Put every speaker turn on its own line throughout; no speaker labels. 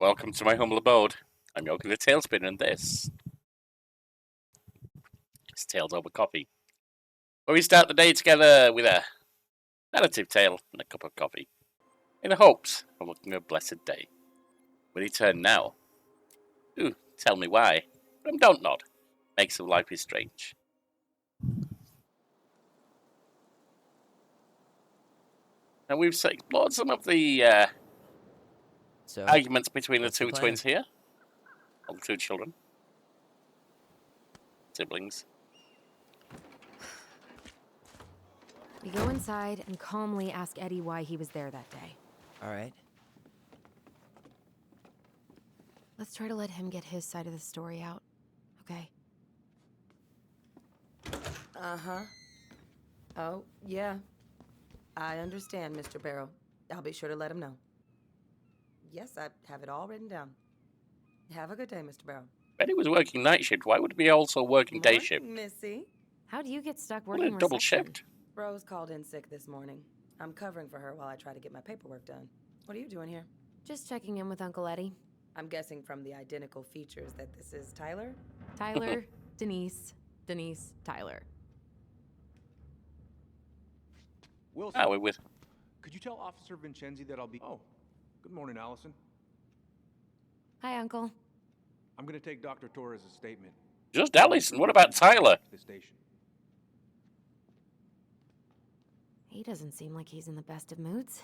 Welcome to my humble abode. I'm Yogi the Tailspinner, and this is Tales Over Coffee, where we start the day together with a narrative tale and a cup of coffee, in the hopes of looking a blessed day. Will he turn now? Ooh, tell me why. From Dontnod, makes of life is strange. Now we've explored some of the arguments between the two twins here, or the two children, siblings.
We go inside and calmly ask Eddie why he was there that day.
All right.
Let's try to let him get his side of the story out, okay?
Uh-huh. Oh, yeah. I understand, Mr. Barrow. I'll be sure to let him know. Yes, I have it all written down. Have a good day, Mr. Barrow.
Eddie was working night shift. Why would he be also working day shift?
Missy.
How do you get stuck
What
working
a double
reception?
shift.
Rose called in sick this morning. I'm covering for her while I try to get my paperwork done. What are you doing here?
Just checking in with Uncle Eddie.
I'm guessing from the identical features that this is Tyler?
Tyler, Denise, Tyler.
Wilson,
We're with.
could you tell Officer Vincenzi that I'll be... Oh, good morning, Allison.
Hi, Uncle.
I'm going to take Dr. Torres' statement.
Just Allison. What about Tyler?
The station.
He doesn't seem like he's in the best of moods.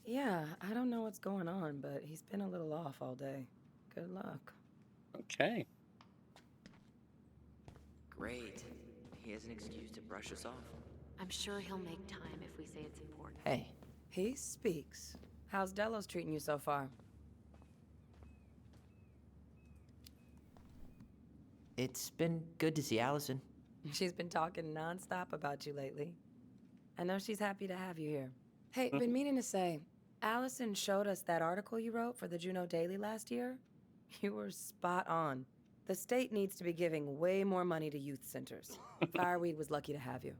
Yeah, I don't know what's going on, but he's been a little off all day. Good luck.
Okay.
Great. He has an excuse to brush us off.
I'm sure he'll make time if we say it's important.
Hey,
He speaks. How's Delos treating you so far?
it's been good to see Allison.
She's been talking nonstop about you lately. I know she's happy to have you here. Hey, been meaning to say, Allison showed us that article you wrote for the Juneau Daily last year. You were spot on. The state needs to be giving way more money to youth centers. Fireweed was lucky to have you.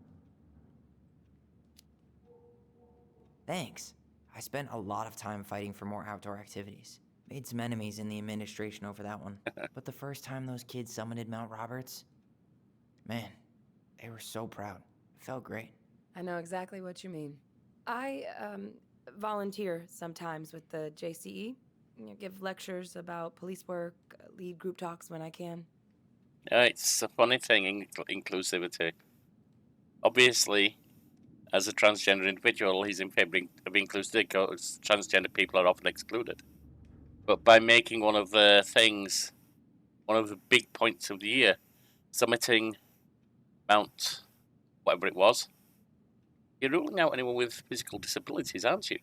Thanks. I spent a lot of time fighting for more outdoor activities. Made some enemies in the administration over that one. But the first time those kids summited Mount Roberts, man, they were so proud. It felt great.
I know exactly what you mean. I, volunteer sometimes with the JCE. Give lectures about police work, lead group talks when I can.
It's a funny thing, inclusivity. Obviously, as a transgender individual, he's in favour of inclusivity because transgender people are often excluded. But by making one of the big points of the year, summiting Mount whatever it was, you're ruling out anyone with physical disabilities, aren't you?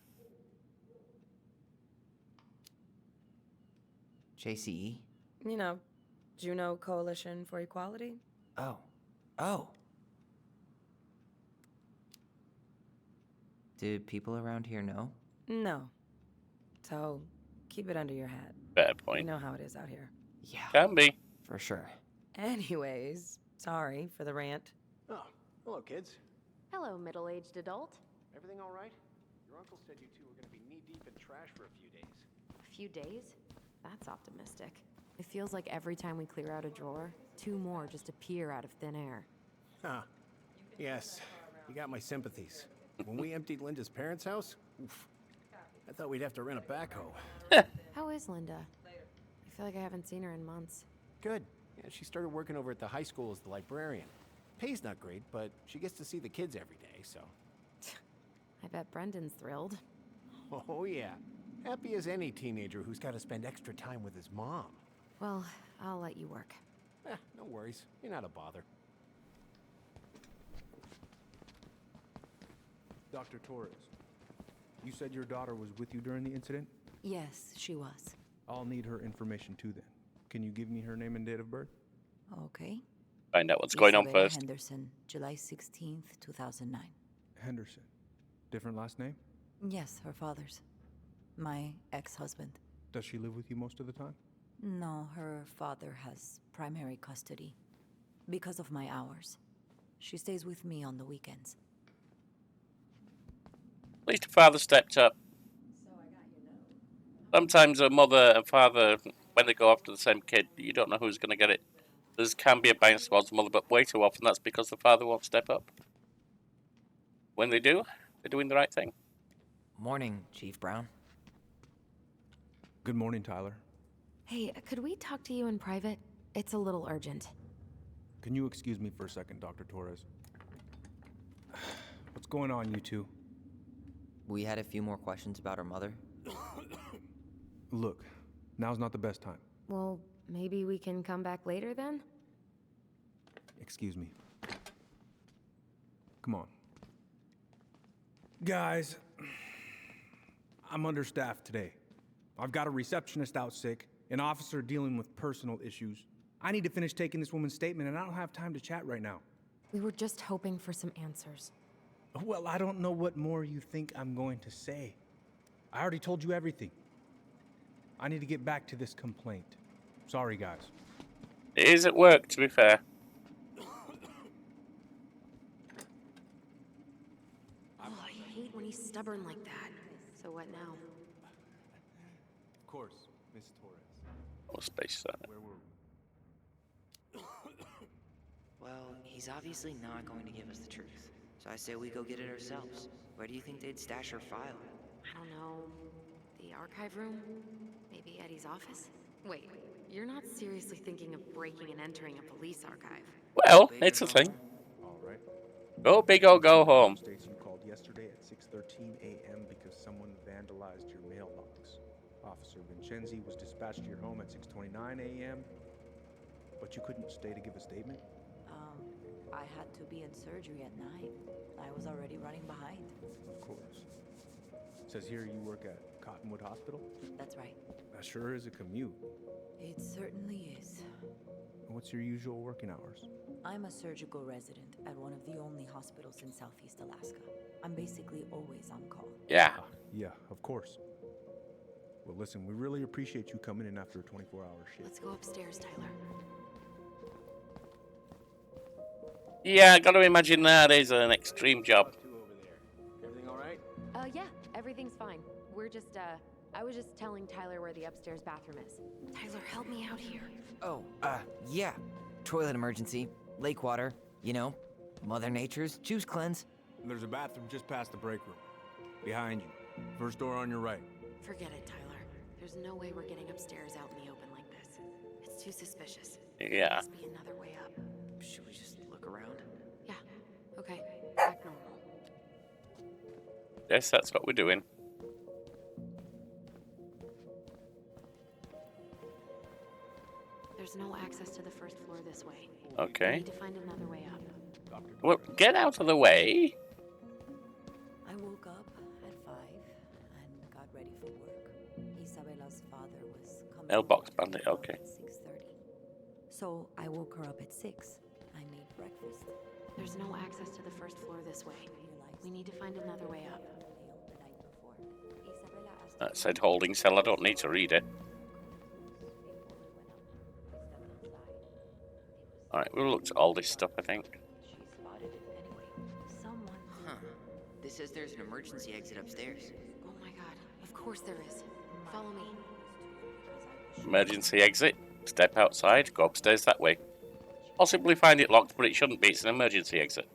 JCE?
You know, Juneau Coalition for Equality.
Oh. Do people around here know?
No. So, keep it under your hat.
Fair
You
point.
know how it is out here.
Yeah,
Can be.
for sure.
Anyways, sorry for the rant.
Oh, hello, kids.
Hello, middle-aged adult.
Everything all right? Your uncle said you two were going to be knee-deep in trash for a few days.
A few days? That's optimistic. It feels like every time we clear out a drawer, 2 more just appear out of thin air.
Huh. Yes, you got my sympathies. When we emptied Linda's parents' house, oof, I thought we'd have to rent a backhoe.
How is Linda? I feel like I haven't seen her in months.
Good. Yeah, she started working over at the high school as the librarian. Pay's not great, but she gets to see the kids every day, so...
I bet Brendan's thrilled.
Oh, yeah. Happy as any teenager who's got to spend extra time with his mom.
Well, I'll let you work.
No worries. You're not a bother.
Dr. Torres, you said your daughter was with you during the incident?
Yes, she was.
I'll need her information too then. Can you give me her name and date of birth?
Okay.
Find out what's going on
Isabella
first.
Henderson, July 16th, 2009.
Henderson. Different last name?
Yes, her father's. My ex-husband.
Does she live with you most of the time?
No, her father has primary custody. Because of my hours. She stays with me on the weekends.
At least the father stepped up.
So I got your note.
Sometimes a mother and father, when they go after the same kid, you don't know who's going to get it. There can be a bias towards the mother, but way too often that's because the father won't step up. When they do, they're doing the right thing.
Morning, Chief Brown.
Good morning, Tyler.
Hey, could we talk to you in private? It's a little urgent.
Can you excuse me for a second, Dr. Torres? What's going on, you two?
We had a few more questions about our mother.
Look, now's not the best time.
Well, maybe we can come back later then?
Excuse me. Come on. Guys, I'm understaffed today. I've got a receptionist out sick, an officer dealing with personal issues. I need to finish taking this woman's statement, and I don't have time to chat right now.
We were just hoping for some answers.
Well, I don't know what more you think I'm going to say. I already told you everything. I need to get back to this complaint. Sorry, guys.
It is at work, to be fair.
Oh, I hate when he's stubborn like that. So what now?
Of course, Miss Torres.
What space is that?
Where were we?
Well, he's obviously not going to give us the truth. So I say we go get it ourselves. Where do you think they'd stash our file?
I don't know. The archive room? Maybe Eddie's office? Wait, you're not seriously thinking of breaking and entering a police archive?
Well,
Big
it's
or
a thing.
All right.
Go big or go home.
States you called yesterday at 6:13 a.m. because someone vandalized your mailbox. Officer Vincenzi was dispatched to your home at 6:29 a.m. But you couldn't stay to give a statement?
I had to be in surgery at night. I was already running behind.
Of course. Says here you work at Cottonwood Hospital?
That's right.
That sure is a commute.
It certainly is.
What's your usual working hours?
I'm a surgical resident at one of the only hospitals in Southeast Alaska. I'm basically always on call.
Yeah.
Yeah, of course. Well, listen, we really appreciate you coming in after a 24-hour shift.
Let's go upstairs, Tyler.
Yeah, I gotta imagine that is an extreme job.
Everything all right?
Yeah, everything's fine. We're just, I was just telling Tyler where the upstairs bathroom is. Tyler, help me out here.
Oh, yeah. Toilet emergency, lake water, you know, Mother Nature's juice cleanse.
There's a bathroom just past the break room. Behind you. First door on your right.
Forget it, Tyler. There's no way we're getting upstairs out in the open like this. It's too suspicious. There
Yeah.
must be another way up.
Should we just look around?
Yeah, okay. Back normal.
Yes, that's what we're doing.
There's no access to the first floor this way.
Okay.
We need to find another way up.
Well, get out of the way.
I woke up at 5 and got ready for work. Isabella's father was coming
Mailbox
over to
bandit,
pick her up
okay.
at 6:30. So I woke her up at 6. I made breakfast.
There's no access to the first floor this way. We need to find another way up.
The night before. Isabella asked
That said holding cell, I don't need to read it. Alright, we've looked at all this stuff, I think.
she spotted it anyway. Someone.
Huh. This says there's an emergency exit upstairs.
Oh my god, of course there is. Follow me.
Emergency exit. Step outside, go upstairs that way. Possibly find it locked, but it shouldn't be. It's an emergency exit.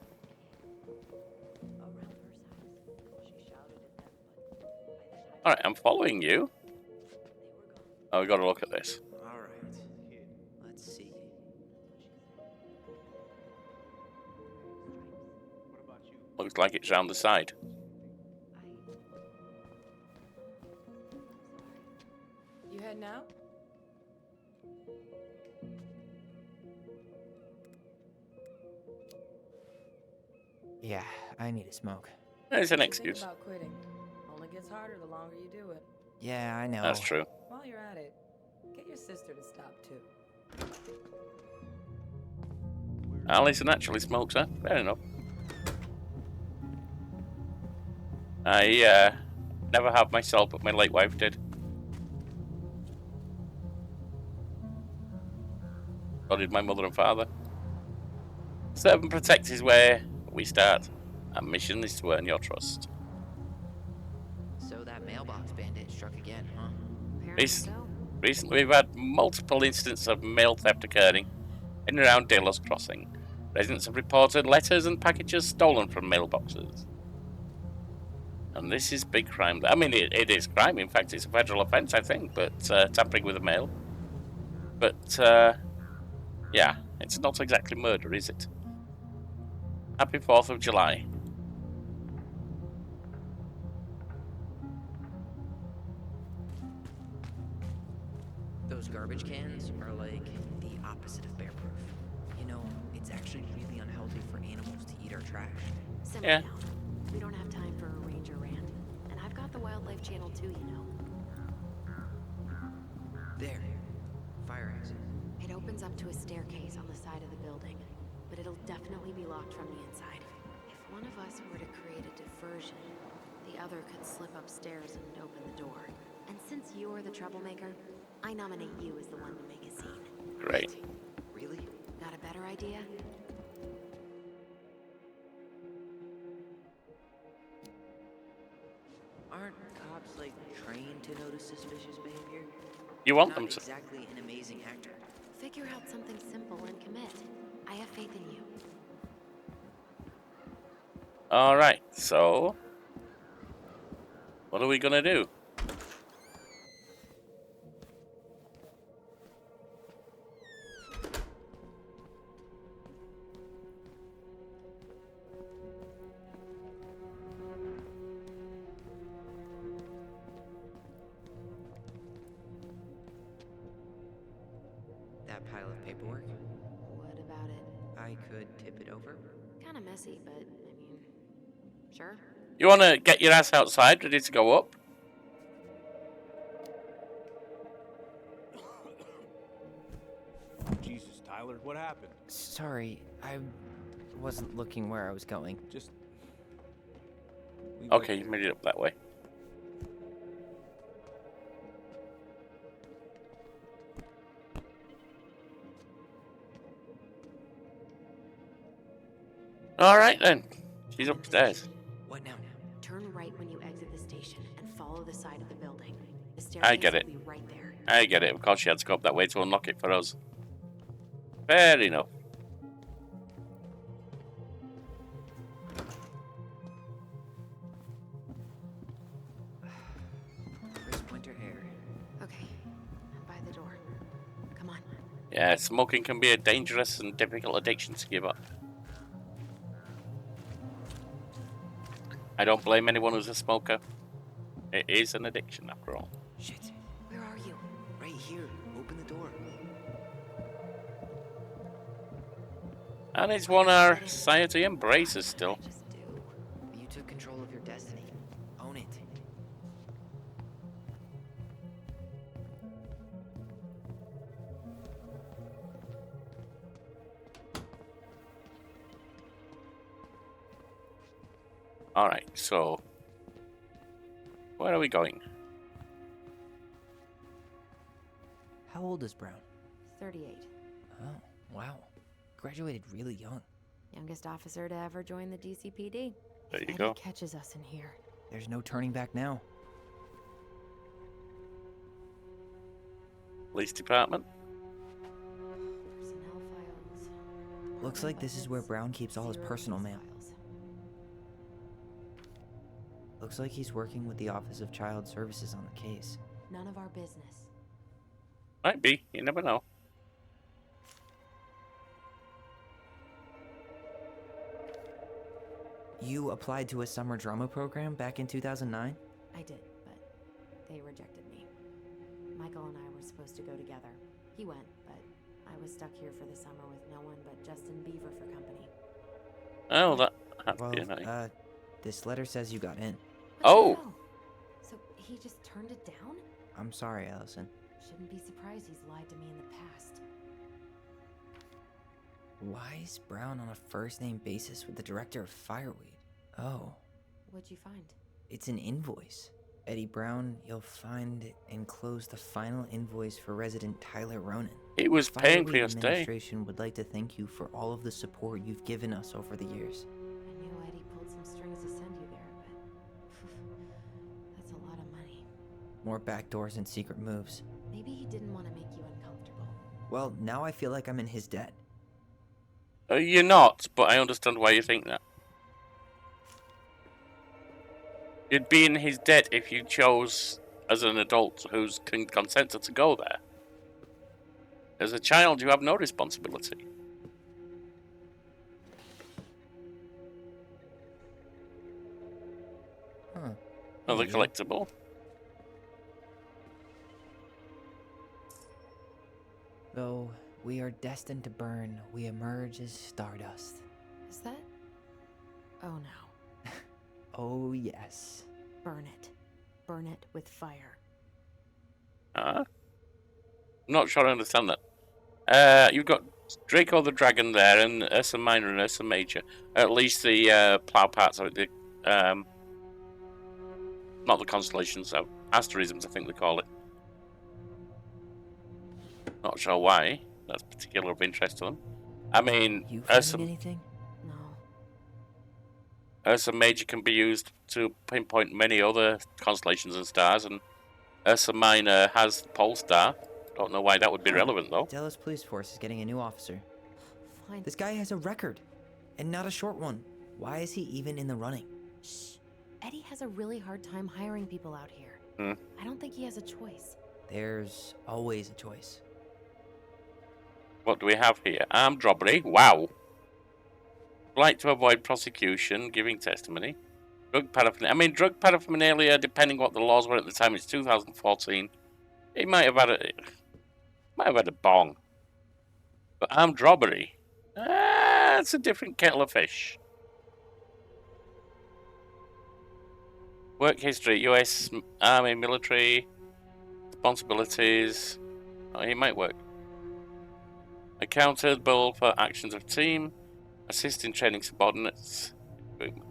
Around her size. She shouted at them, but by the time
Alright, I'm following you.
they were gone.
Oh, we gotta look at this.
Alright. Let's see.
Looks like it's round the side.
You heading out?
Yeah, I need a smoke.
There's an
Think
excuse.
about quitting. Only gets harder the longer you do it.
Yeah, I know.
That's true.
While you're at it, get your sister to stop too.
Alison actually smokes, huh? Fair enough. I never have myself, but my late wife did. So did my mother and father. Serve and protect is where we start. Our mission is to earn your trust.
So that mailbox bandit struck again, huh?
Raring to go.
Recently, we've had multiple incidents of mail theft occurring in and around Delos Crossing. Residents have reported letters and packages stolen from mailboxes. And this is big crime. I mean, it is crime. In fact, it's a federal offence, I think, but tampering with the mail. But, yeah, it's not exactly murder, is it? Happy 4th of July.
Those garbage cans are like the opposite of bear proof. You know, it's actually really unhealthy for animals to eat our trash.
Simmer
Yeah.
down. We don't have time for a ranger rant. And I've got the Wildlife Channel too, you know.
There. Fire exit.
It opens up to a staircase on the side of the building, but it'll definitely be locked from the inside. If one of us were to create a diversion, the other could slip upstairs and open the door. And since you're the troublemaker, I nominate you as the one to make a scene.
Great.
Really?
Got a better idea?
Aren't cops, like, trained to notice suspicious behavior?
You want
Not
them to.
exactly an amazing actor.
Figure out something simple and commit. I have faith in you.
Alright, so. What are we gonna do?
That pile of paperwork?
What about it?
I could tip it over.
Kinda messy, but I mean, sure.
You wanna get your ass outside, ready to go up?
Jesus, Tyler, what happened?
Sorry, I wasn't looking where I was going.
Just. leave it
Okay, you
there.
made it up that way. Alright then. She's upstairs.
What now?
Turn right when you exit the station and follow the side of the building. The
I
staircase
get it.
will be right there.
I get it. Of course, she had to go up that way to unlock it for us. Fair enough.
Crisp winter air.
Okay, I'm by the door. Come on.
Yeah, smoking can be a dangerous and difficult addiction to give up. I don't blame anyone who's a smoker. It is an addiction, after all.
Shit.
Where are you?
Right here. Open the door.
And it's one our society embraces still.
Just do.
You took control of your destiny. Own it.
Alright, so. Where are we going?
How old is Brown?
38.
Oh, wow. Graduated really young.
Youngest officer to ever join the DCPD.
There
If
you
Eddie
go.
catches us in here.
There's no turning back now.
Police department?
Personnel files.
Looks like this is where Brown keeps all his
Zero
personal
case
mail.
files.
Looks like he's working with the Office of Child Services on the case.
None of our business.
Might be, you never know.
You applied to a summer drama program back in 2009?
I did, but they rejected me. Michael and I were supposed to go together. He went, but I was stuck here for the summer with no one but Justin Beaver for company.
Oh, that had to
Well,
be a night.
this letter says you got in.
What
Oh.
the hell? So he just turned it down?
I'm sorry, Allison.
Shouldn't be surprised he's lied to me in the past.
Why is Brown on a first-name basis with the director of Fireweed? Oh,
What'd you find?
it's an invoice. Eddie Brown, you'll find enclosed the final invoice for resident Tyler Ronan.
It was paying for
Fireweed
your stay.
administration would like to thank you for all of the support you've given us over the years.
I knew Eddie pulled some strings to send you there, but that's a lot of money.
More backdoors and secret moves.
Maybe he didn't want to make you uncomfortable.
Well, now I feel like I'm in his debt.
You're not, but I understand why you think that. You'd be in his debt if you chose, as an adult who's consented to go there. As a child, you have no responsibility.
Huh.
Another
Hey, you.
collectible.
Though we are destined to burn, we emerge as stardust.
Is that? Oh no.
Oh, yes.
Burn it. Burn it with fire.
I'm not sure I understand that. You've got Draco the Dragon there, and Ursa Minor and Ursa Major. At least the plough parts of it. Not the constellations, asterisms, I think they call it. Not sure why. That's particular of interest to them. I mean,
You
Ursa
finding anything?
No.
Ursa Major can be used to pinpoint many other constellations and stars, and Ursa Minor has the pole star. Don't know why that would be relevant, though.
Delos Police Force is getting a new officer.
Fine.
This guy has a record, and not a short one. Why is he even in the running?
Shh. Eddie has a really hard time hiring people out here. I don't think he has a choice.
There's always a choice.
What do we have here? Armed robbery. Wow. Like to avoid prosecution, giving testimony. Drug paraphernalia. I mean, drug paraphernalia, depending what the laws were at the time, it's 2014. He might have had a bong. But armed robbery, it's a different kettle of fish. Work history, U.S. Army, military, responsibilities. Oh, he might work. Accountable for actions of team, assist in training subordinates. Boom.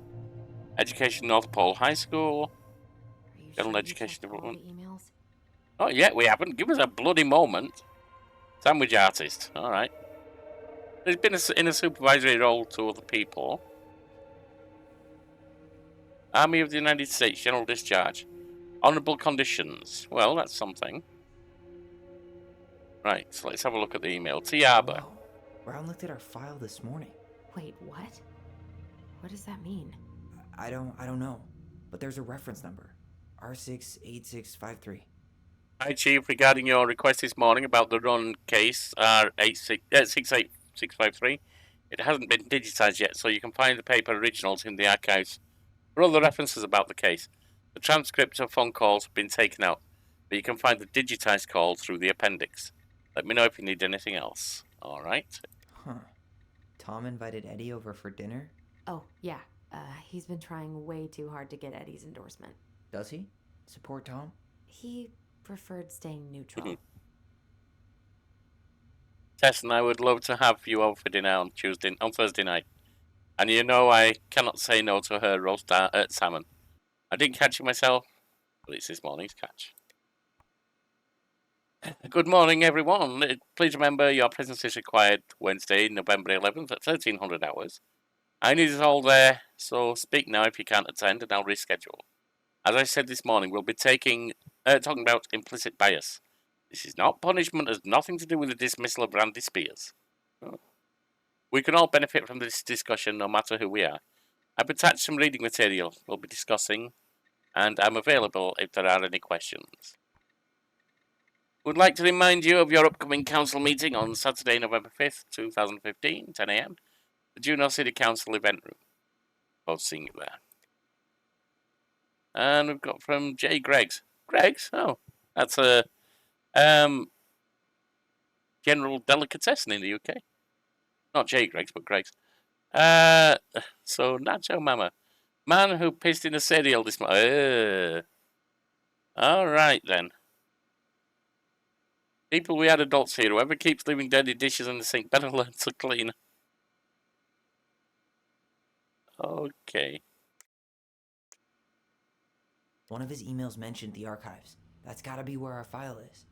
Education, North Pole High School.
Are you
General
sure you
education
checked all the
development.
emails?
Oh, yeah, we haven't. Give us a bloody moment. Sandwich artist. All right. He's been in a supervisory role to other people. Army of the United States, general discharge. Honourable conditions. Well, that's something. Right, so let's have a look at the email. T. Arbor.
Whoa. Brown looked at our file this morning.
Wait, what? What does that mean?
I don't know. But there's a reference number. R68653.
Hi, Chief. Regarding your request this morning about the run case, R68653, it hasn't been digitised yet, so you can find the paper originals in the archives. For other references about the case, the transcript of phone calls have been taken out, but you can find the digitised calls through the appendix. Let me know if you need anything else. All right.
Huh. Tom invited Eddie over for dinner?
Oh, yeah. He's been trying way too hard to get Eddie's endorsement.
Does he? Support Tom?
He preferred staying neutral.
Tess and I would love to have you over for dinner on Thursday night. And you know I cannot say no to her roast salmon. I didn't catch it myself, but it's this morning's catch. Good morning, everyone. Please remember your presence is required Wednesday, November 11th at 1300 hours. I need it all there, so speak now if you can't attend and I'll reschedule. As I said this morning, we'll be talking about implicit bias. This is not punishment, has nothing to do with the dismissal of Randy Spears. We can all benefit from this discussion no matter who we are. I've attached some reading material we'll be discussing, and I'm available if there are any questions. Would like to remind you of your upcoming council meeting on Saturday, November 5th, 2015, 10 a.m. The Juneau City Council event room. Both seeing you there. And we've got from J. Greggs. Greggs? Oh, that's a general delicatessen in the UK. Not J. Greggs, but Greggs. So, Nacho Mama. Man who pissed in a cereal this morning. All right, then. People, we had adults here. Whoever keeps leaving dirty dishes in the sink better learn to clean. Okay.
One of his emails mentioned the archives. That's gotta be where our file is.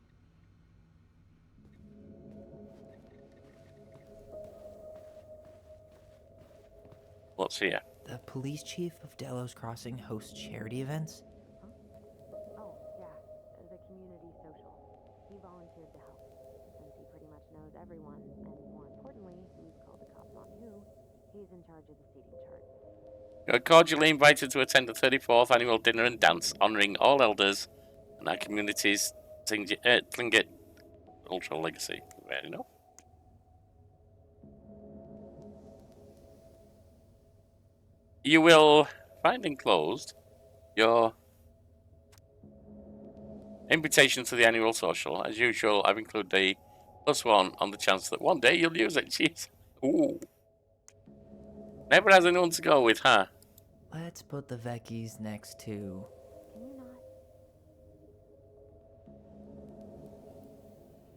What's here?
The police chief of Delos Crossing hosts charity events?
Oh, yeah. now. Since he pretty much knows everyone, and more importantly, who's called the cops on who, he's in charge of the seating chart.
You're cordially invited to attend the 34th annual dinner and dance, honouring all elders and our community's Tlingit cultural legacy. Fair enough. You will find enclosed your invitation to the annual social. As usual, I've included a +1 on the chance that one day you'll use it. Jeez. Ooh. Never has anyone to go with, huh?
Let's put the Vecchies next to...
Can you not?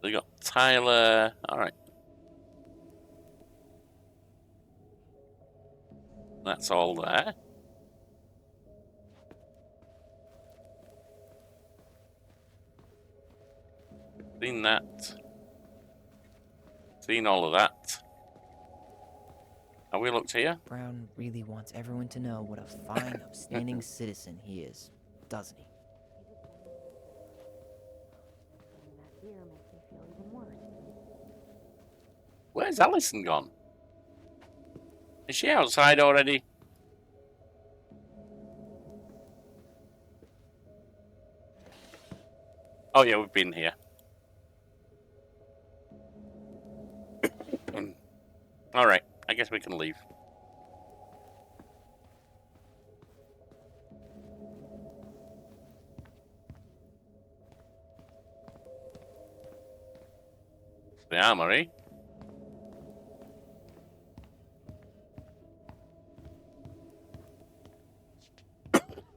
We got Tyler. Alright. That's all there. Seen that. Seen all of that. Have we looked here?
Brown really wants everyone to know what a fine, upstanding citizen he is, doesn't he?
Getting that beer makes me feel even worse.
Where's Alison gone? Is she outside already? Oh yeah, we've been here. Alright, I guess we can leave. The armory.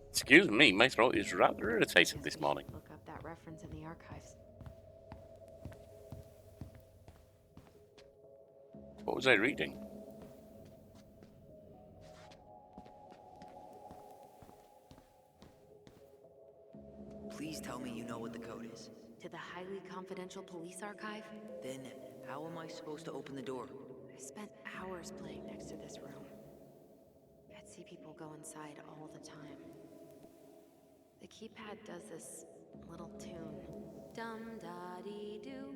Excuse me, my throat is rather irritated this morning.
Look up that reference in the archives.
What was I reading?
Please tell me you know what the code is.
To the highly confidential police archive?
Then, how am I supposed to open the door?
I spent hours playing next to this room. I'd see people go inside all the time. The keypad does this little tune. Dum-da-dee-doo.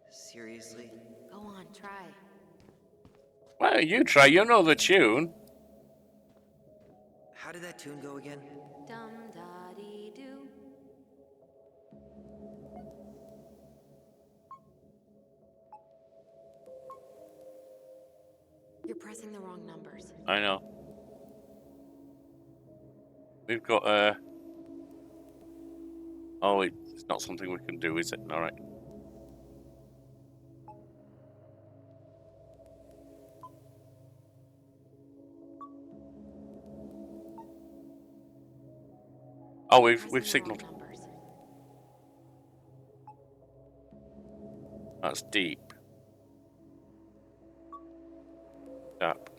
Seriously?
Go on, try.
Well, you try, you know the tune.
How did that tune go again?
Dum-da-dee-doo. You're pressing the wrong numbers.
I know. We've got oh, it's not something we can do, is it? Alright. Oh, we've
Pressing the wrong
signaled.
numbers.
That's deep. Tap.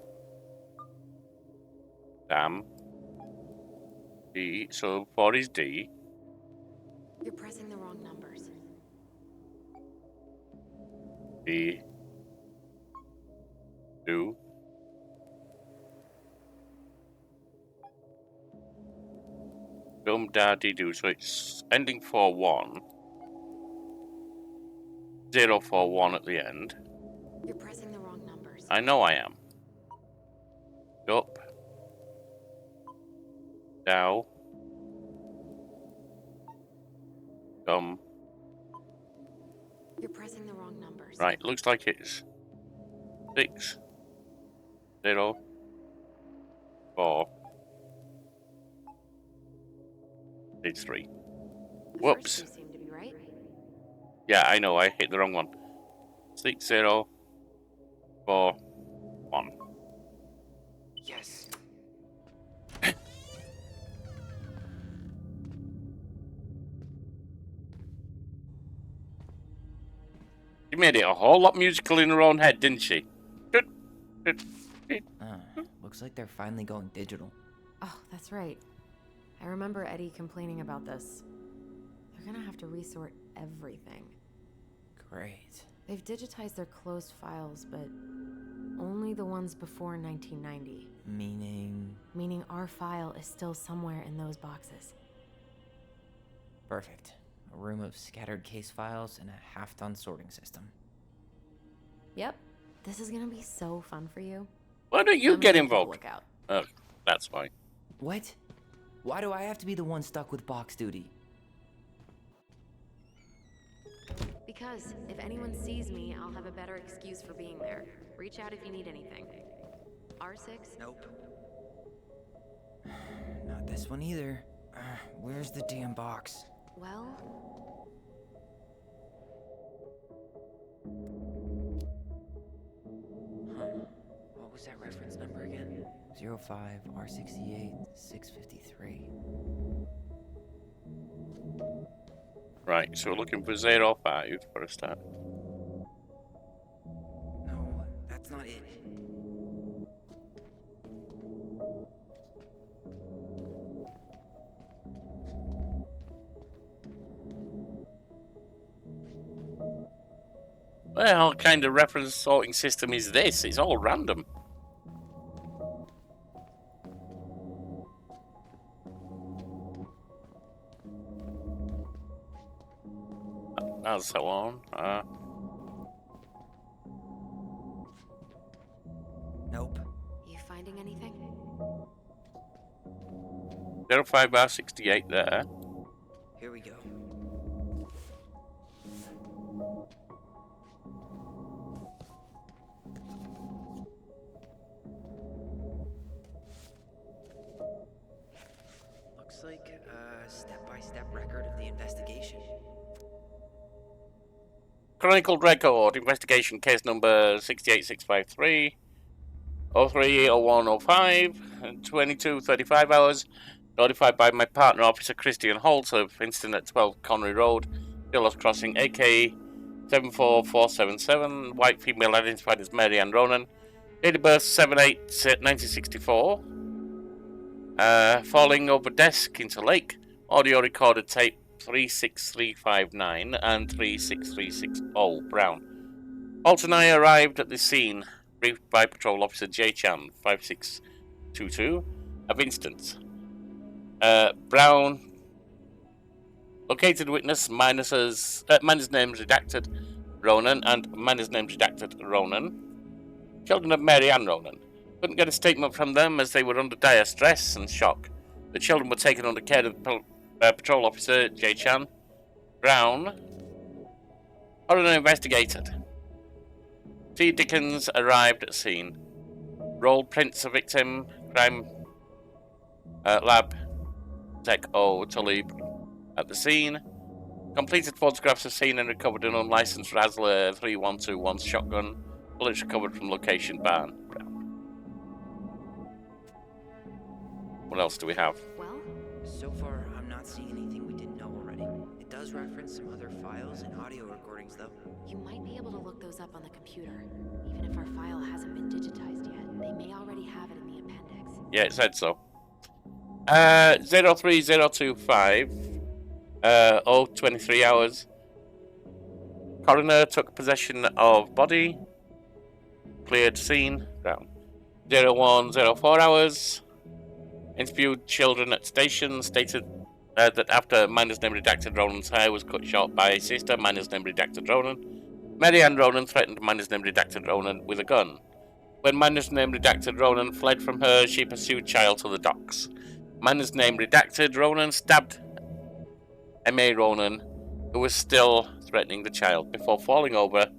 Damn. D. So 4 is D.
You're pressing the wrong numbers.
D. 2. Dum da dee do. So it's ending 4-1. 0-4-1 at the end.
You're pressing the wrong numbers.
I know I am. Up. Down. Come.
You're pressing the wrong numbers.
Right, looks like it's 6, 0, 4, 3.
The
Whoops.
first two seem to be right.
Yeah, I know, I hit the wrong one. 6, 0, 4, 1.
Yes.
She made it a whole lot musical in her own head, didn't she? Good.
Looks like they're finally going digital.
Oh, that's right. I remember Eddie complaining about this. They're gonna have to resort everything.
Great.
They've digitized their closed files, but only the ones before 1990.
Meaning...
Meaning our file is still somewhere in those boxes.
Perfect. a room of scattered case files, and a half-done sorting system.
Yep. This is gonna be so fun for you.
Why don't you
I'm
get
gonna keep a
involved?
lookout.
Oh, that's why.
What? Why do I have to be the one stuck with box duty?
Because if anyone sees me, I'll have a better excuse for being there. Reach out if you need anything. R6?
Nope. Not this one either. Where's the damn box?
Well,
What was that reference number again? 05 R68 653.
Right, so we're looking for 05 for a start.
No, that's not it.
Well, what kind of reference sorting system is this? It's all random. And so on.
Nope.
you finding anything?
05 R68 there.
Here we go. Looks like a step-by-step record of the investigation.
Chronicled record, investigation case number 68653, 030105, and 22:35 hours. Notified by my partner, Officer Christian Holt, of incident at 12 Connery Road, Pillows Crossing, AK 74477. White female identified as Mary Ann Ronan. Date of birth 7/8/1964. Falling over desk into lake. Audio recorded tape 36359 and 36360. Brown. Holt and I arrived at the scene, briefed by Patrol Officer J. Chan, 5622, of instance. Brown located witness minus names redacted Ronan and minus names redacted Ronan. Children of Mary Ann Ronan. Couldn't get a statement from them as they were under dire stress and shock. The children were taken under care of Patrol Officer J. Chan. Brown. Coroner investigated. T. Dickens arrived at scene. Rolled prints of victim. Crime lab. Tech O. Talib at the scene. Completed photographs of scene and recovered an unlicensed Razzler 3121 shotgun. Bullets recovered from location barn. Brown. What else do we have?
Well,
So far, I'm not seeing anything we didn't know already. It does reference some other files and audio recordings, though.
you might be able to look those up on the computer. Even if our file hasn't been digitized yet, they may already have it in the appendix.
Yeah, it said so. 03025. 023 hours. Coroner took possession of body. Cleared scene. Brown. 0104 hours. Interviewed children at station. Stated that after minus name redacted Ronan's hair was cut short by sister minus name redacted Ronan, Mary Ann Ronan threatened minus name redacted Ronan with a gun. When minus name redacted Ronan fled from her, she pursued child to the docks. Minus name redacted Ronan stabbed M.A. Ronan, who was still threatening the child, before falling over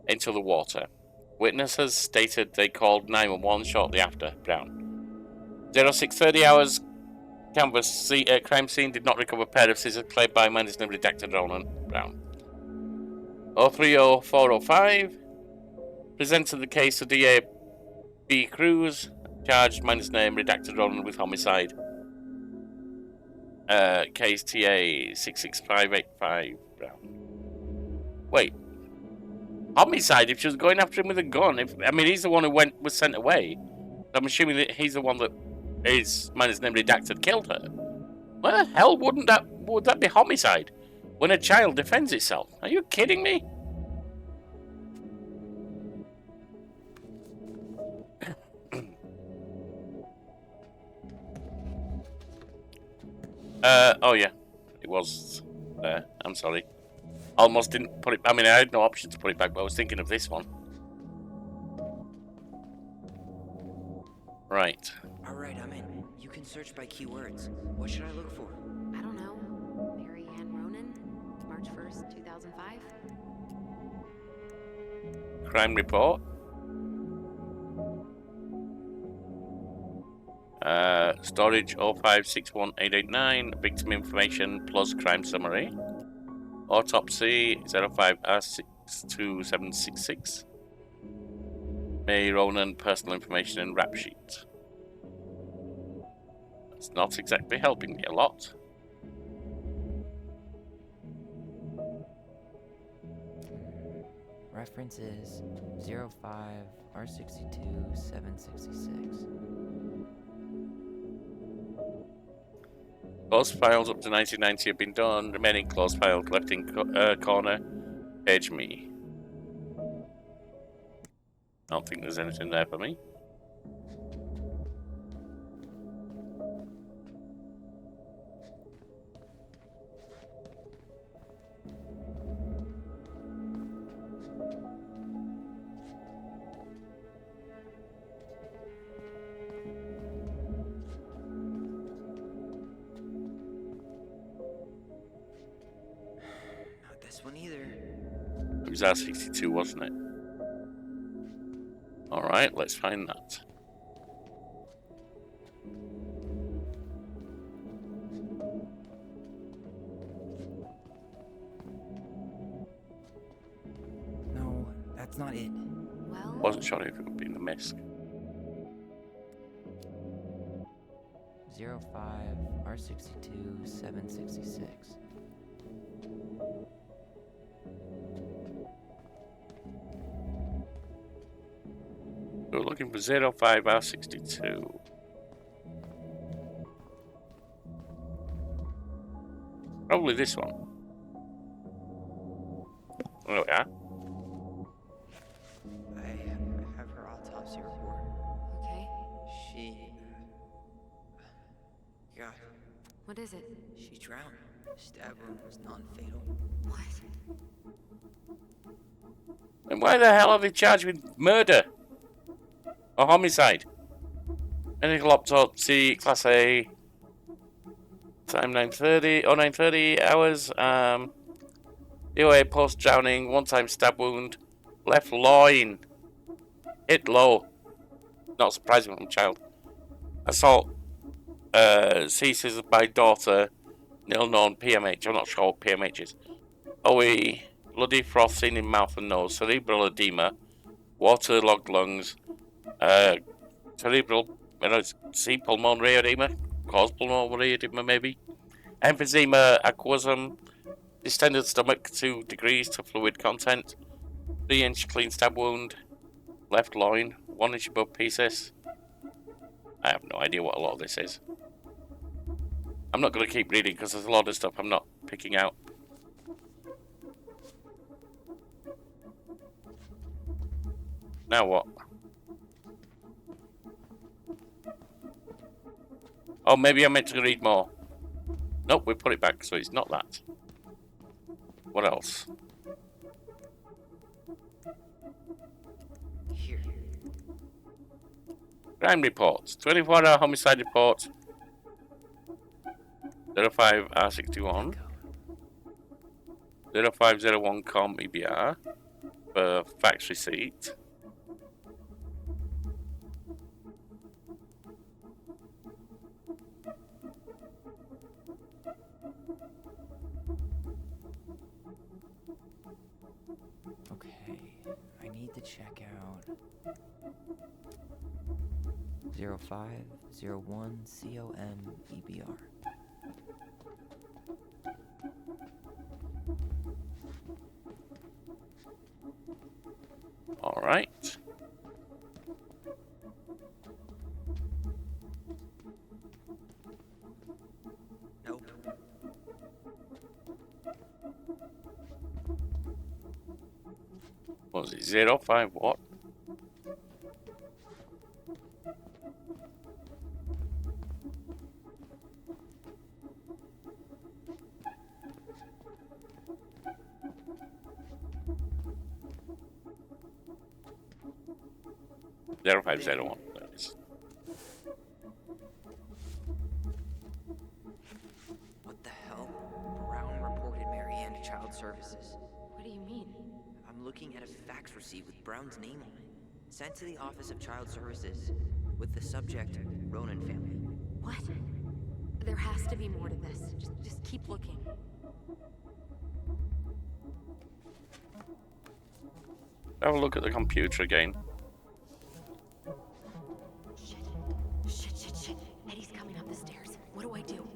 into the water. Witnesses stated they called 911 shortly after. Brown. 0630 hours. Canvas crime scene did not recover a pair of scissors played by minus name redacted Ronan. Brown. 030405. Presented the case to DA B. Cruz. Charged minus name redacted Ronan with homicide. Case TA 66585. Brown. Wait. Homicide if she was going after him with a gun. He's the one who was sent away. I'm assuming that he's the one that is minus name redacted killed her. Why the hell would that be homicide when a child defends itself? Are you kidding me? Oh yeah, it was There, I'm sorry. Almost didn't put it. I mean, I had no option to put it back, but I was thinking of this one. Right.
All right, I'm in. You can search by keywords. What should I look for?
I don't know. Mary Ann Ronan, March 1st, 2005.
Crime report. Storage 0561889. Victim information plus crime summary. Autopsy 05R62766. May Ronan personal information and rap sheet. That's not exactly helping me a lot.
Reference is 05R62766.
Closed files up to 1990 have been done. Remaining closed files left in corner. Page me. I don't think there's anything there for me.
Not this one either.
It was R62, wasn't it? Alright, let's find that.
No, that's not it.
Well,
Wasn't sure if it would be in the MISC.
05R62766.
We're looking for 05R62. Probably this one. There we are.
I have her autopsy report.
okay.
She... God,
What is it?
she drowned. Stab wound was non-fatal.
What?
And why the hell are they charged with murder? Or homicide? Medical autopsy, class A. Time 9:30 or 9:30 hours. DOA post drowning, one time stab wound, left loin, hit low. Not surprising from a child. Assault ceases by daughter, nil known PMH. I'm not sure what PMH is. OE, bloody froth seen in mouth and nose, cerebral edema, waterlogged lungs, cerebral, see pulmonary edema, cause pulmonary edema maybe, emphysema aquosum, distended stomach 2 degrees to fluid content, 3-inch clean stab wound, left loin, 1-inch above pieces. I have no idea what a lot of this is. I'm not going to keep reading because there's a lot of stuff I'm not picking out. Now what? Oh, maybe I meant to read more. Nope, we put it back, so it's not that. What else?
Here.
Crime reports. 24-hour homicide report. 05R61. 0501 com EBR. For fax receipt.
Okay, I need to check out 0501 COM EBR.
All right.
Nope.
What was it? 05 what? 0501. That is.
What the hell? Brown reported Marianne to Child Services.
What do you mean?
I'm looking at a fax receipt with Brown's name on it. Sent to the Office of Child Services with the subject, Ronan family.
What? There has to be more to this. Just keep looking.
Have a look at the computer again.
Shit. Eddie's coming up the stairs. What do I do?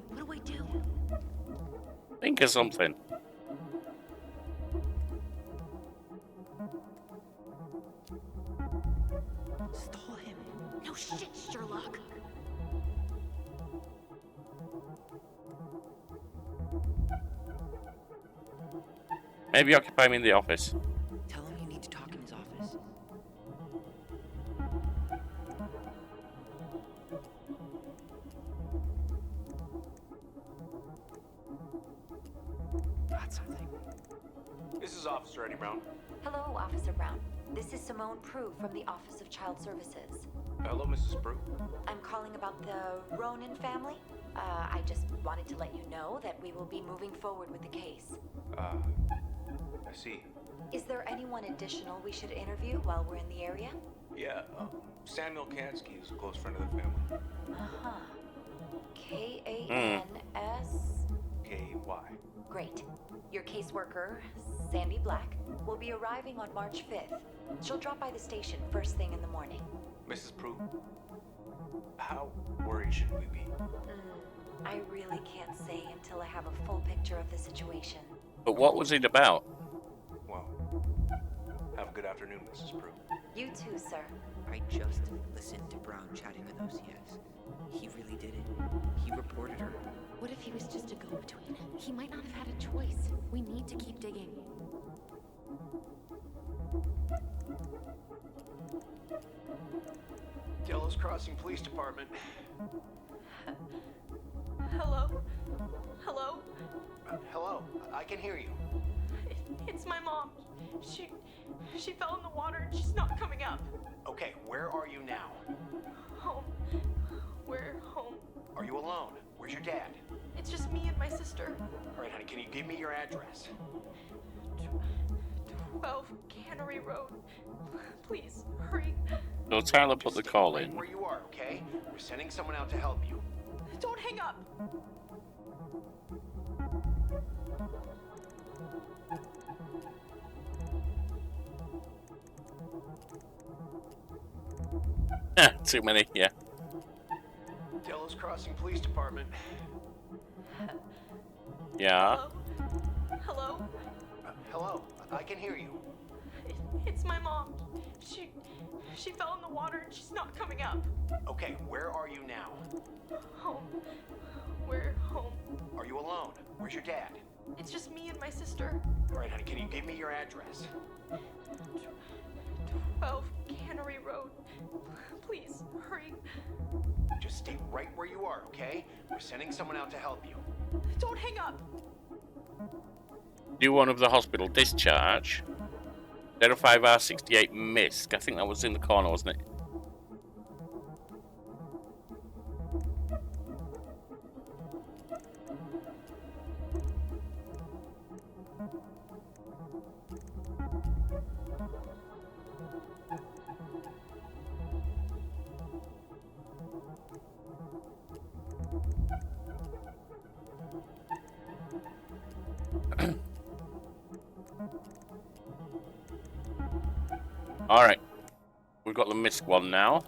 Think of something.
Stall him. No shit, Sherlock.
Maybe occupy him in the office.
Tell him you need to talk in his office. Got something.
This is Officer Eddie Brown.
Hello, Officer Brown. This is Simone Prue from the Office of Child Services.
Hello, Mrs. Prue.
I'm calling about the Ronan family. I just wanted to let you know that we will be moving forward with the case.
I see.
Is there anyone additional we should interview while we're in the area?
Yeah, Samuel Kansky is a close friend of the family.
Uh-huh. Kans.
K-Y.
Great. Your caseworker, Sandy Black, will be arriving on March 5th. She'll drop by the station first thing in the morning.
Mrs. Prue, how worried should we be?
I really can't say until I have a full picture of the situation.
But what was it about?
Well, have a good afternoon, Mrs. Prue.
You too, sir.
I just listened to Brown chatting with OCS. He really did it. He reported her.
What if he was just a go-between? He might not have had a choice. We need to keep digging.
Delos Crossing Police Department.
Hello? Hello?
Hello, I can hear you.
It's my mom. She fell in the water and she's not coming up.
Okay, where are you now?
Home. We're home.
Are you alone? Where's your dad?
It's just me and my sister.
All right, honey, can you give me your address?
12 Cannery Road. Please, hurry.
So Tyler put the
Stay
call
right
in.
where you are, okay? We're sending someone out to help you.
Don't hang up.
Too many, yeah.
Delos Crossing Police Department.
Yeah.
Hello?
Hello, I can hear you.
It's my mom. She fell in the water and she's not coming up.
Okay, where are you now?
Home. We're home.
Are you alone? Where's your dad?
It's just me and my sister.
All right, honey, can you give me your address?
12 Cannery Road. Please, hurry.
Just stay right where you are, okay? We're sending someone out to help you.
Don't hang up.
Do one of the hospital discharge. 05R68 missed. I think that was in the corner, wasn't it? Alright. We've got the missed one now.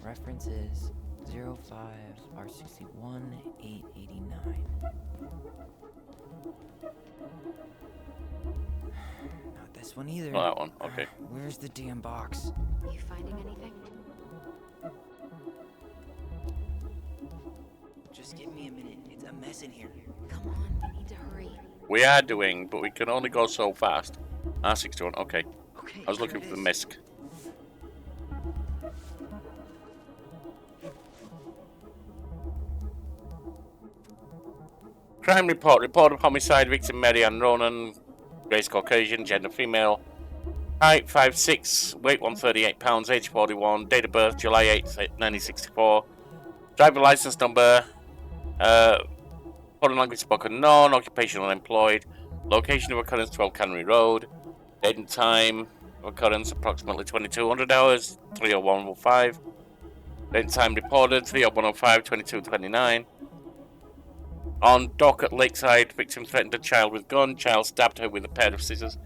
Reference is 05R61889. Not this one either.
Not that one, okay.
Where's the damn box?
You finding anything?
Just give me a minute. It's a mess in here.
Come on, we need to hurry.
We are doing, but we can only go so fast. R61, okay.
Okay,
I was
here
looking
it
for the
is.
misc. Crime report. Report of homicide. Victim Mary Ann Ronan. Race Caucasian. Gender female. Height 5'6", weight 138 pounds, age 41, date of birth July 8th, 1964. Driver license number, foreign language spoken none, occupation unemployed, location of occurrence 12 Cannery Road, date and time of occurrence approximately 2200 hours, 30105. Date and time reported 30105, 2229. On dock at Lakeside, victim threatened a child with gun, child stabbed her with a pair of scissors.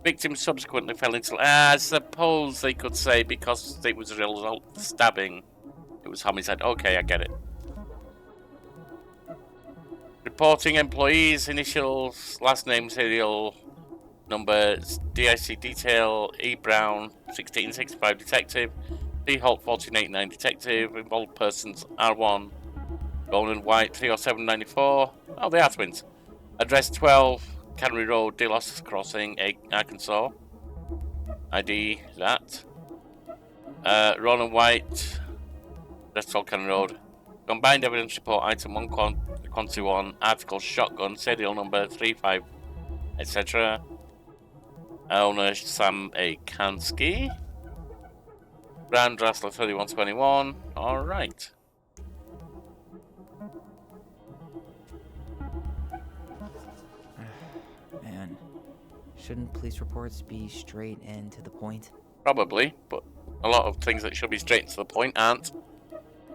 Victim subsequently fell into... I suppose they could say because it was a result of stabbing, it was homicide. Okay, I get it. Reporting employees, initials, last name, serial number, DIC detail, E. Brown, 1665 detective, D. Holt, 1489 detective, involved persons, R1, Ronan White, 30794. Oh, they are twins. Address 12, Cannery Road, Delos Crossing, Arkansas. ID, that. Ronan White, address 12, Cannery Road. Combined evidence report, item 121, article shotgun, serial number 35, etc. Owner Sam A. Kansky. Brand Drasler 3121. Alright.
Man, shouldn't police reports be straight and to the point?
Probably, but a lot of things that should be straight to the point aren't.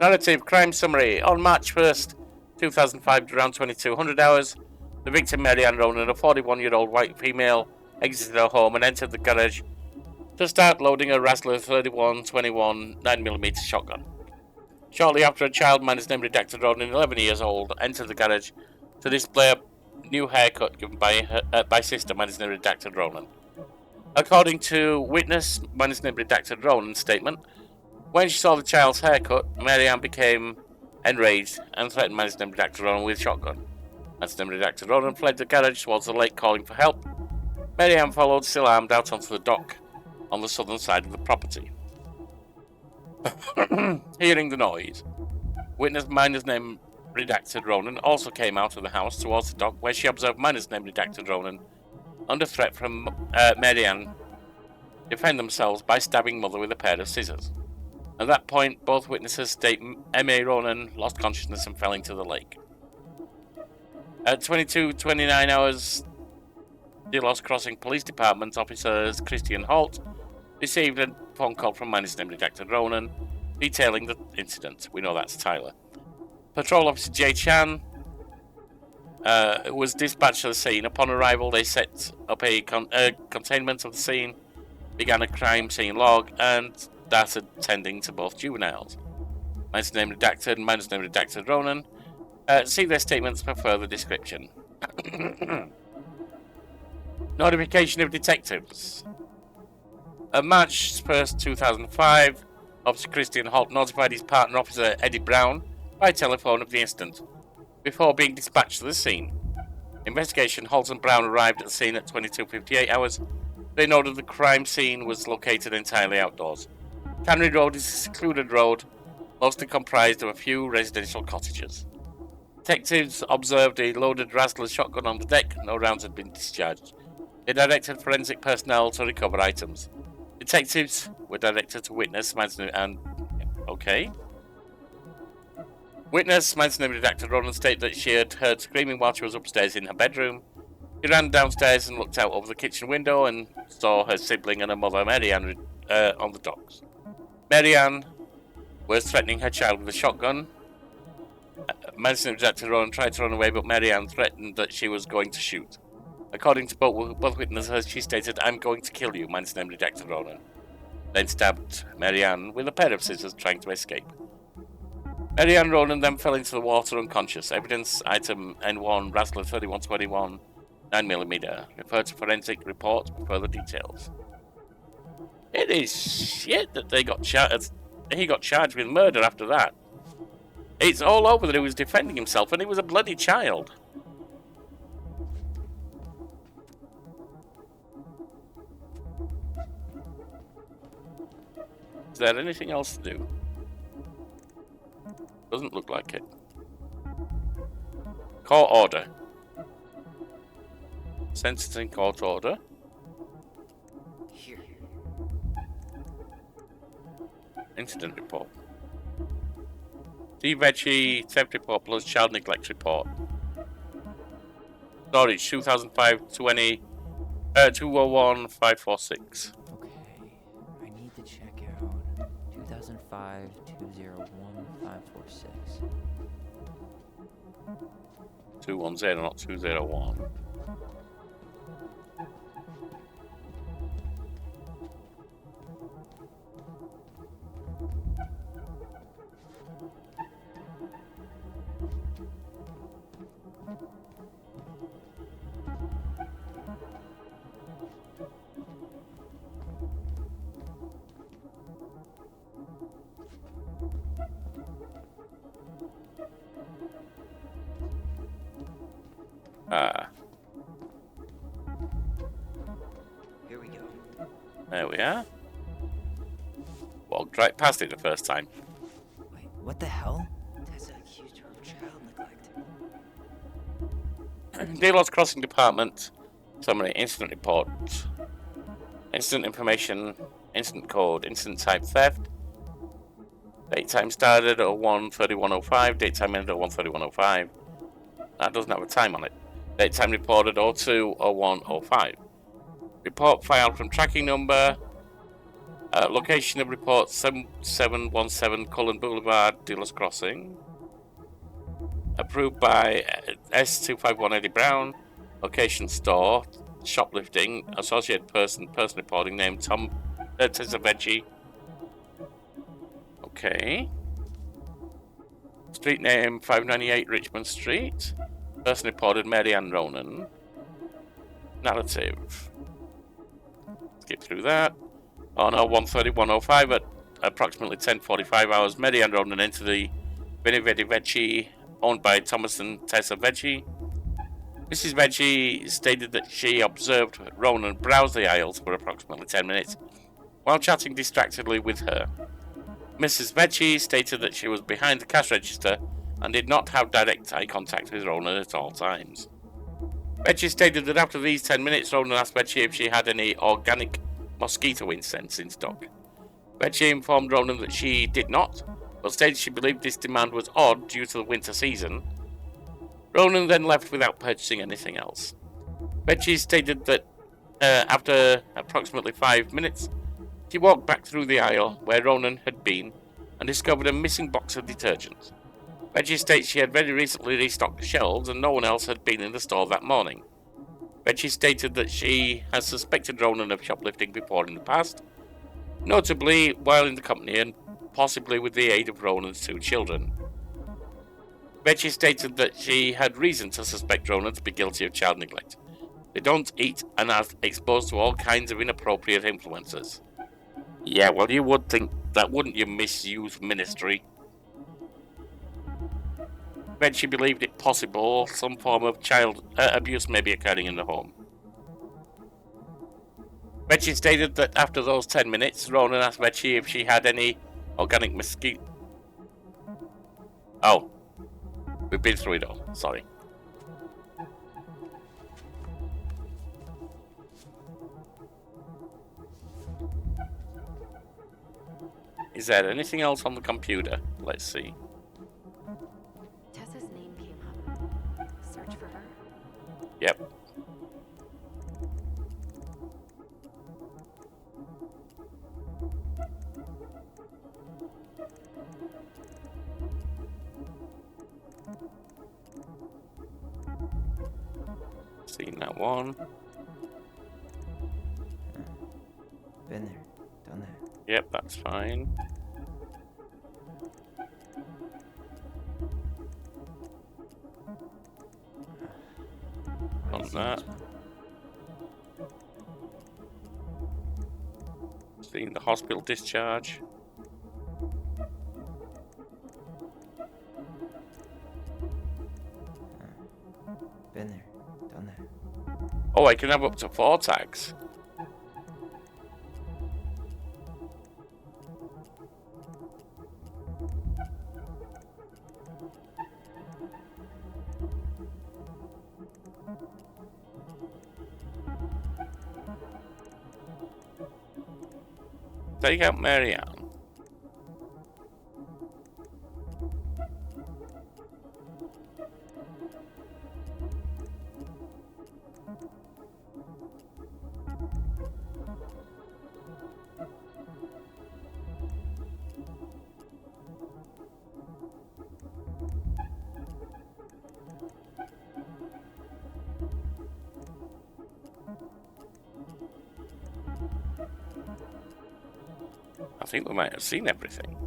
Narrative crime summary. On March 1st, 2005, around 2200 hours, the victim, Mary Ann Ronan, a 41-year-old white female, exited her home and entered the garage to start loading a Rassler 3121 9mm shotgun. Shortly after, a child, minus name redacted, Ronan, 11 years old, entered the garage to display a new haircut given by sister, minus name redacted, Ronan. According to witness, minus name redacted, Ronan's statement, when she saw the child's haircut, Mary Ann became enraged and threatened minus name redacted, Ronan with a shotgun. Minus name redacted, Ronan fled the garage towards the lake calling for help. Mary Ann followed, still armed, out onto the dock on the southern side of the property. Hearing the noise, witness minus name redacted Ronan also came out of the house towards the dock, where she observed minus name redacted Ronan under threat from Mary Ann defend themselves by stabbing mother with a pair of scissors. At that point, both witnesses state M.A. Ronan lost consciousness and fell into the lake. At 22:29 hours, Delos Crossing Police Department officers Christian Holt received a phone call from minus name redacted Ronan detailing the incident. We know that's Tyler. Patrol Officer Jay Chan was dispatched to the scene. Upon arrival, they set up a containment of the scene, began a crime scene log, and started tending to both juveniles. Minus name redacted and minus name redacted Ronan. See their statements for further description. Notification of detectives. On March 1st, 2005, Officer Christian Holt notified his partner, Officer Eddie Brown, by telephone of the incident, before being dispatched to the scene. Investigation, Holt and Brown arrived at the scene at 22:58 hours. They noted the crime scene was located entirely outdoors. Cannery Road is a secluded road, mostly comprised of a few residential cottages. Detectives observed a loaded Rassler shotgun on the deck. No rounds had been discharged. They directed forensic personnel to recover items. Detectives were directed to witness Manson and... Okay. Witness Manson redacted Ronan stated that she had heard screaming while she was upstairs in her bedroom. She ran downstairs and looked out over the kitchen window and saw her sibling and her mother, Mary Ann, on the docks. Mary Ann was threatening her child with a shotgun. Manson redacted Ronan tried to run away, but Mary Ann threatened that she was going to shoot. According to both witnesses, she stated, "I'm going to kill you," Manson redacted Ronan. Then stabbed Mary Ann with a pair of scissors, trying to escape. Mary Ann Ronan then fell into the water unconscious. Evidence item N1 Rassler 3121 9mm. Refer to forensic report for further details. It is shit that he got charged with murder after that. It's all over that he was defending himself and he was a bloody child. Is there anything else to do? Doesn't look like it. Court order. Sentencing court order.
Here,
Incident report. See veggie theft report plus child neglect report. Storage 2005 20 201 546.
Okay, I need to check out 2005 201 546.
210, not 201.
Here we go.
There we are. Walked right past it the first time.
Wait, what the hell? Tessa accused her of child neglect.
Delos Crossing Department. Summary. Incident report. Incident information. Incident code. Incident type theft. Date time started at 1:31:05. Date time ended at 1:31:05. That doesn't have a time on it. Date time reported 02:01:05. Report filed from tracking number. Location of report 7717 Cullen Boulevard, Delos Crossing. Approved by S251 Eddie Brown. Location store. Shoplifting. Associated person reporting name Tom Tessa Veggie. Okay. Street name 598 Richmond Street. Person reported Mary Ann Ronan. Narrative. Skip through that. On 1:31:05 at approximately 10:45 hours, Mary Ann Ronan entered the Vinivedi Vecchi owned by Thomas and Tessa Veggie. Mrs. Veggie stated that she observed Ronan browse the aisles for approximately 10 minutes while chatting distractedly with her. Mrs. Vecchi stated that she was behind the cash register and did not have direct eye contact with Ronan at all times. Vecchi stated that after these 10 minutes, Ronan asked Vecchi if she had any organic mosquito incense in stock. Vecchi informed Ronan that she did not, but stated she believed this demand was odd due to the winter season. Ronan then left without purchasing anything else. Vecchi stated that after approximately 5 minutes, she walked back through the aisle where Ronan had been and discovered a missing box of detergent. Veggie states she had very recently restocked the shelves and no one else had been in the store that morning. Veggie stated that she has suspected Ronan of shoplifting before in the past, notably while in the company and possibly with the aid of Ronan's 2 children. Veggie stated that she had reason to suspect Ronan to be guilty of child neglect. They don't eat and are exposed to all kinds of inappropriate influences. Yeah, well, you would think that, wouldn't you, Miss Youth Ministry? Veggie believed it possible some form of child abuse may be occurring in the home. Veggie stated that after those 10 minutes, Ronan asked Veggie if she had any organic mosquito. Oh, we've been through it all. Sorry. Is there anything else on the computer? Let's see.
Tessa's name came up. Search for her.
Yep. Seen that one.
Been there, done that.
Yep, that's fine. On that. Seen the hospital discharge.
Been there, done that.
Oh, I can have up to 4 tags. Take out Mary Ann. I think we might have seen everything.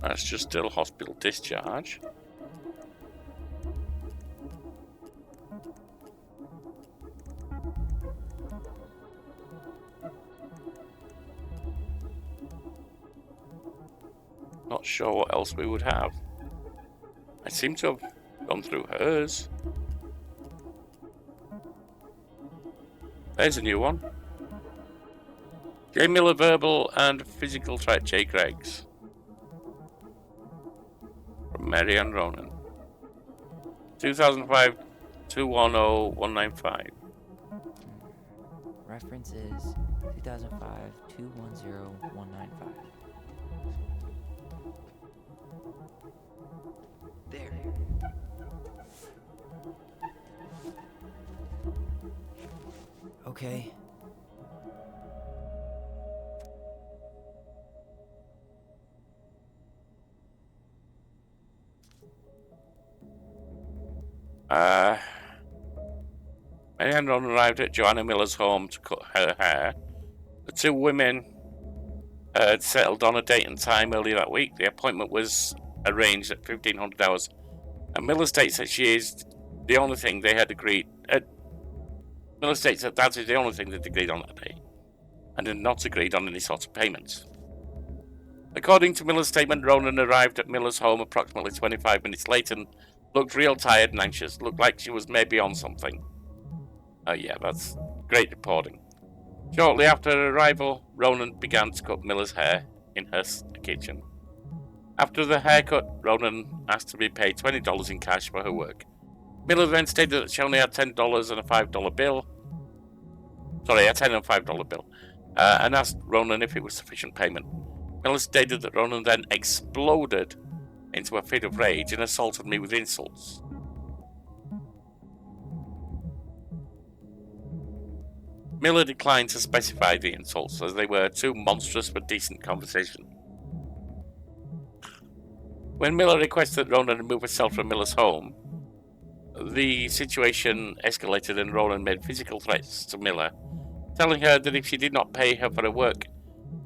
That's just still hospital discharge. Not sure what else we would have. I seem to have gone through hers. There's a new one. J. Miller verbal and physical threat J. Greggs. From Mary Ann Ronan. 2005 210 195.
Reference is 2005 210 195. There. Okay.
Mary Ann Ronan arrived at Joanna Miller's home to cut her hair. The two women had settled on a date and time earlier that week. The appointment was arranged at 1500 hours. And Miller states that she is the only thing they had agreed. Miller states that that is the only thing they'd agreed on that day, and had not agreed on any sort of payments. According to Miller's statement, Ronan arrived at Miller's home approximately 25 minutes late and looked real tired and anxious. Looked like she was maybe on something. Oh yeah, that's great reporting. Shortly after her arrival, Ronan began to cut Miller's hair in her kitchen. After the haircut, Ronan asked to be paid $20 in cash for her work. Miller then stated that she only had $10 and a $5 bill. Sorry, a $10 and $5 bill. And asked Ronan if it was sufficient payment. Miller stated that Ronan then exploded into a fit of rage and assaulted me with insults. Miller declined to specify the insults, as they were too monstrous for decent conversation. When Miller requested that Ronan remove herself from Miller's home, the situation escalated and Ronan made physical threats to Miller, telling her that if she did not pay her for her work,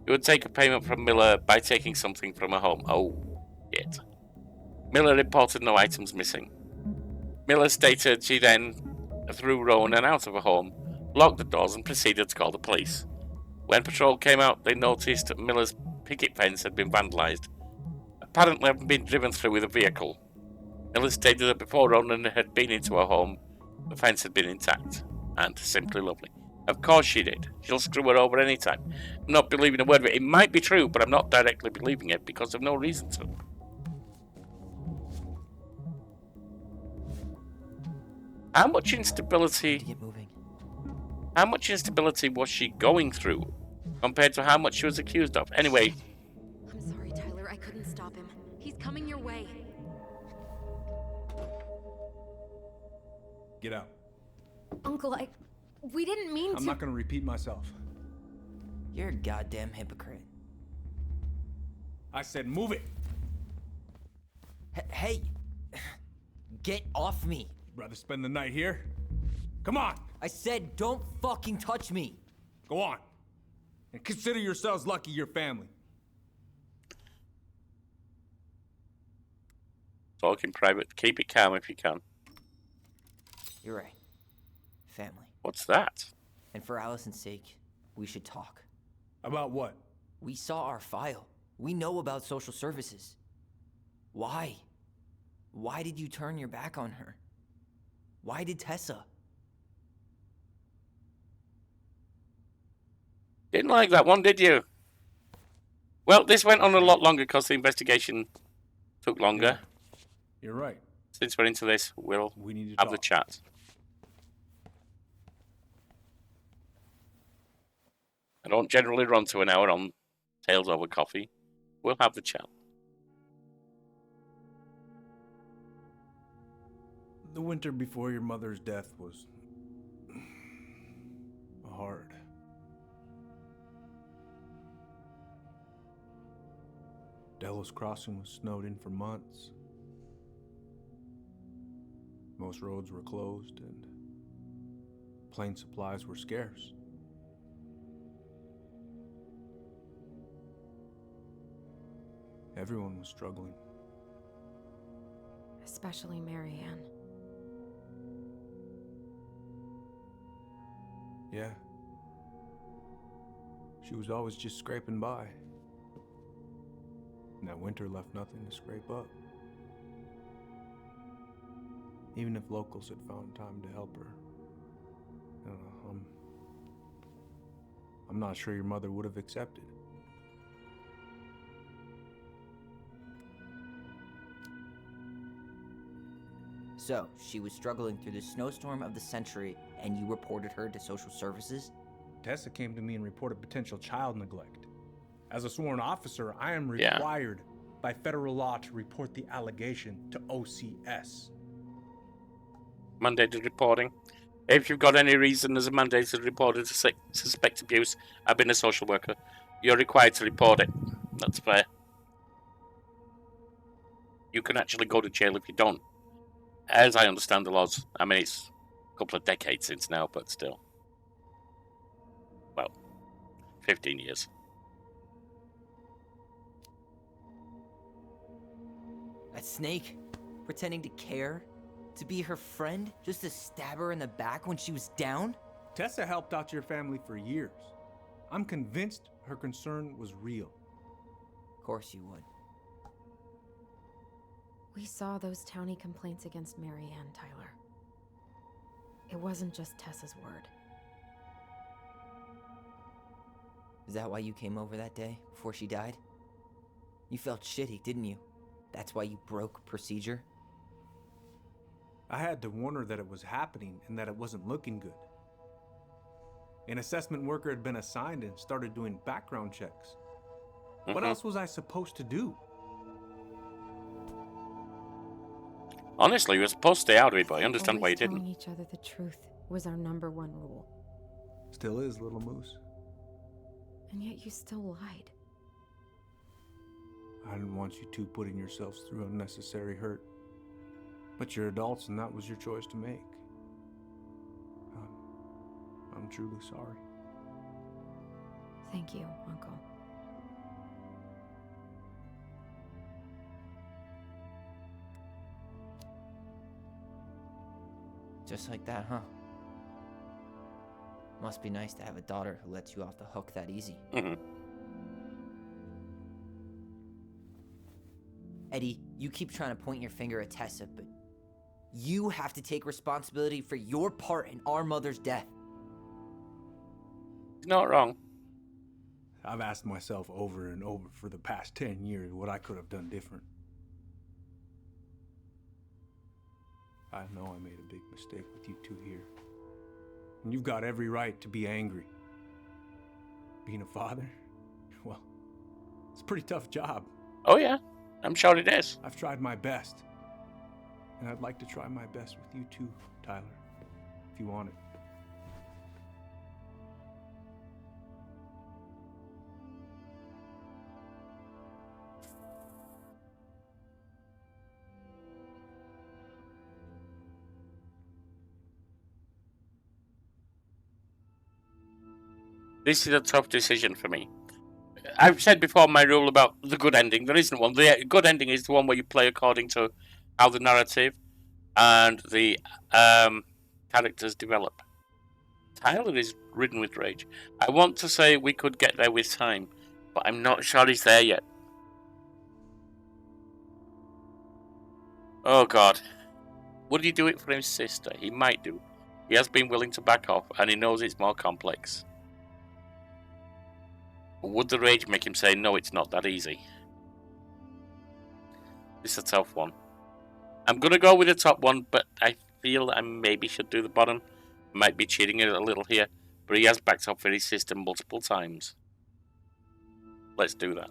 he would take a payment from Miller by taking something from her home. Oh, shit. Miller reported no items missing. Miller stated she then threw Ronan out of her home, locked the doors, and proceeded to call the police. When patrol came out, they noticed Miller's picket fence had been vandalized, apparently having been driven through with a vehicle. Miller stated that before Ronan had been into her home, the fence had been intact, and simply lovely. Of course she did. She'll screw her over any time. I'm not believing a word of it. It might be true, but I'm not directly believing it because of no reason to. How much instability...
Get moving.
How much instability was she going through compared to how much she was accused of? Anyway...
I'm sorry, Tyler. I couldn't stop him. He's coming your way.
Get out.
Uncle, we didn't mean to...
I'm not gonna repeat myself.
You're a goddamn hypocrite.
I said move it.
Hey! Get off me!
Rather spend the night here? Come on!
I said don't fucking touch me!
Go on. And consider yourselves lucky you're family.
Talk in private. Keep it calm if you can.
You're right. Family.
What's that?
And for Allison's sake, we should talk.
About what?
We saw our file. We know about social services. Why? Why did you turn your back on her? Why did Tessa?
Didn't like that one, did you? Well, this went on a lot longer because the investigation took longer.
Yeah. You're right.
Since we're into this, we'll
We need to
have
talk.
the chat. I don't generally run to an hour on Tales over coffee. We'll have the chat.
The winter before your mother's death was hard. Delos Crossing was snowed in for months. Most roads were closed and plane supplies were scarce. Everyone was struggling.
Especially Marianne.
Yeah. She was always just scraping by. And that winter left nothing to scrape up. Even if locals had found time to help her. I'm not sure your mother would have accepted.
So, she was struggling through the snowstorm of the century, and you reported her to social services?
Tessa came to me and reported potential child neglect. As a sworn officer, I am required by federal law to report the allegation to OCS.
Mandated reporting. If you've got any reason as a mandated reporter to suspect abuse, I've been a social worker, you're required to report it. That's fair. You can actually go to jail if you don't. As I understand the laws, I mean, it's a couple of decades since now, but still. Well, 15 years.
That snake? Pretending to care? To be her friend? Just to stab her in the back when she was down?
Tessa helped out your family for years. I'm convinced her concern was real.
Of course you would.
We saw those townie complaints against Marianne, Tyler. It wasn't just Tessa's word.
Is that why you came over that day, before she died? You felt shitty, didn't you? That's why you broke procedure?
I had to warn her that it was happening and that it wasn't looking good. An assessment worker had been assigned and started doing background checks. What else was I supposed to do?
Honestly, you were supposed to stay out of it, but I understand why you didn't.
Telling each other the truth was our #1 rule.
Still is, little moose.
And yet you still lied.
I didn't want you two putting yourselves through unnecessary hurt. But you're adults and that was your choice to make. I'm truly sorry.
Thank you, Uncle.
Just like that, huh? Must be nice to have a daughter who lets you off the hook that easy. Eddie, you keep trying to point your finger at Tessa, but you have to take responsibility for your part in our mother's death.
He's not wrong.
I've asked myself over and over for the past 10 years what I could have done different. I know I made a big mistake with you two here. And you've got every right to be angry. Being a father? Well, it's a pretty tough job.
Oh yeah, I'm sure it is.
I've tried my best. And I'd like to try my best with you too, Tyler, if you want it.
This is a tough decision for me. I've said before my rule about the good ending. There isn't one. The good ending is the one where you play according to how the narrative and the characters develop. Tyler is ridden with rage. I want to say we could get there with time, but I'm not sure he's there yet. Oh God. Would he do it for his sister? He might do. He has been willing to back off, and he knows it's more complex. But would the rage make him say, no, it's not that easy? This is a tough one. I'm going to go with the top one, but I feel I maybe should do the bottom. Might be cheating it a little here, but But he has backed up for his system multiple times. Let's do that.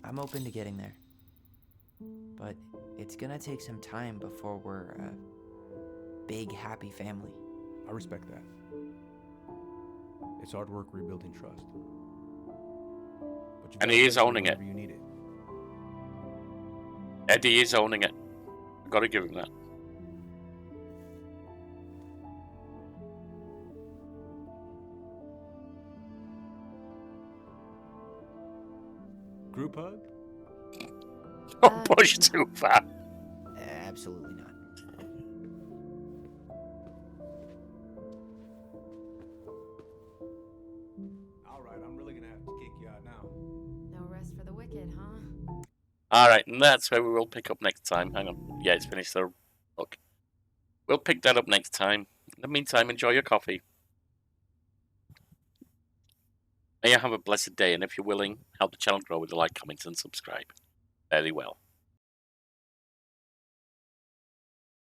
I'm open to getting there. But it's gonna take some time before we're a big, happy family.
I respect that. It's hard work rebuilding trust. But you
And
got a
he
place
is
here
owning it.
whenever you need it.
Eddie is owning it. I've got to give him that.
Group hug?
Don't push too far.
Absolutely not.
All right, I'm really gonna have to kick you out now.
No rest for the wicked, huh?
Alright, and that's where we will pick up next time. Hang on. Yeah, it's finished the book. We'll pick that up next time. In the meantime, enjoy your coffee. May you have a blessed day, and if you're willing, help the channel grow with a like, comment, and subscribe. Very well.